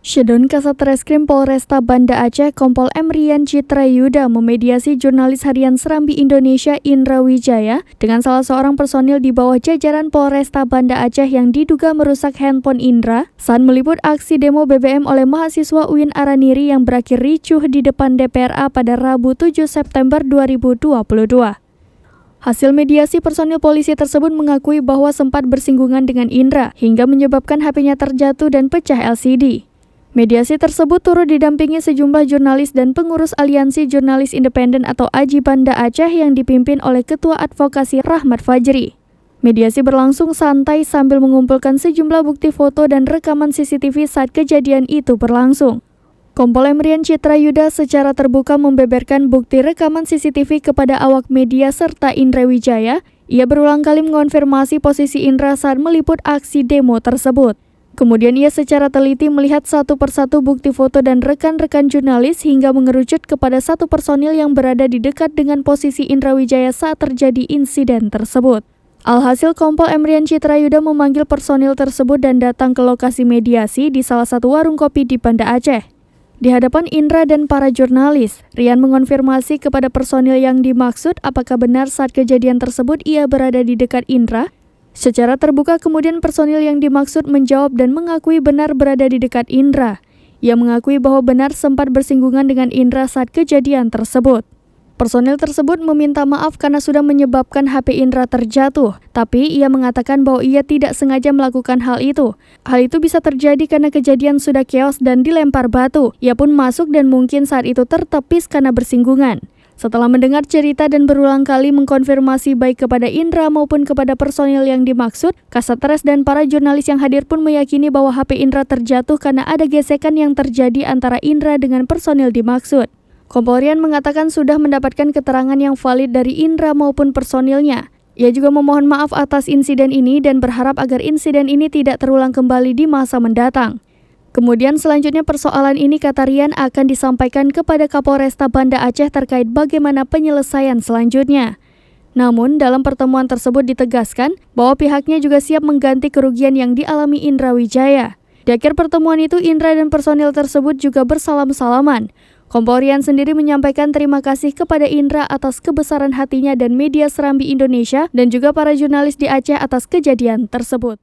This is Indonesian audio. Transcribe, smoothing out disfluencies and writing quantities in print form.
Shedun Kasatreskrim Polresta Banda Aceh Kompol M. Rian Citra Yuda memediasi jurnalis harian Serambi Indonesia Indra Wijaya dengan salah seorang personil di bawah jajaran Polresta Banda Aceh yang diduga merusak handphone Indra saat meliput aksi demo BBM oleh mahasiswa UIN Araniri yang berakhir ricuh di depan DPRA pada Rabu 7 September 2022. Hasil mediasi personil polisi tersebut mengakui bahwa sempat bersinggungan dengan Indra hingga menyebabkan HP-nya terjatuh dan pecah LCD. Mediasi tersebut turut didampingi sejumlah jurnalis dan pengurus Aliansi Jurnalis Independen atau AJI Banda Aceh yang dipimpin oleh Ketua Advokasi Rahmat Fajri. Mediasi berlangsung santai sambil mengumpulkan sejumlah bukti foto dan rekaman CCTV saat kejadian itu berlangsung. Kompol M. Rian Citra Yuda secara terbuka membeberkan bukti rekaman CCTV kepada awak media serta Indra Wijaya. Ia berulang kali mengonfirmasi posisi Indra saat meliput aksi demo tersebut. Kemudian ia secara teliti melihat satu persatu bukti foto dan rekan-rekan jurnalis hingga mengerucut kepada satu personil yang berada di dekat dengan posisi Indra Wijaya saat terjadi insiden tersebut. Alhasil Kompol M. Rian Citra Yuda memanggil personil tersebut dan datang ke lokasi mediasi di salah satu warung kopi di Banda Aceh. Di hadapan Indra dan para jurnalis, Rian mengonfirmasi kepada personil yang dimaksud apakah benar saat kejadian tersebut ia berada di dekat Indra. Secara terbuka kemudian personil yang dimaksud menjawab dan mengakui benar berada di dekat Indra. Ia mengakui bahwa benar sempat bersinggungan dengan Indra saat kejadian tersebut. Personil tersebut meminta maaf karena sudah menyebabkan HP Indra terjatuh, tapi ia mengatakan bahwa ia tidak sengaja melakukan hal itu. Hal itu bisa terjadi karena kejadian sudah chaos dan dilempar batu. Ia pun masuk dan mungkin saat itu tertepis karena bersinggungan. Setelah mendengar cerita dan berulang kali mengkonfirmasi baik kepada Indra maupun kepada personil yang dimaksud, Kasatres dan para jurnalis yang hadir pun meyakini bahwa HP Indra terjatuh karena ada gesekan yang terjadi antara Indra dengan personil dimaksud. Kompol Rian mengatakan sudah mendapatkan keterangan yang valid dari Indra maupun personilnya. Ia juga memohon maaf atas insiden ini dan berharap agar insiden ini tidak terulang kembali di masa mendatang. Kemudian selanjutnya persoalan ini kata Rian akan disampaikan kepada Kapolresta Banda Aceh terkait bagaimana penyelesaian selanjutnya. Namun dalam pertemuan tersebut ditegaskan bahwa pihaknya juga siap mengganti kerugian yang dialami Indra Wijaya. Di akhir pertemuan itu Indra dan personil tersebut juga bersalam-salaman. Kompol Rian sendiri menyampaikan terima kasih kepada Indra atas kebesaran hatinya dan media Serambi Indonesia dan juga para jurnalis di Aceh atas kejadian tersebut.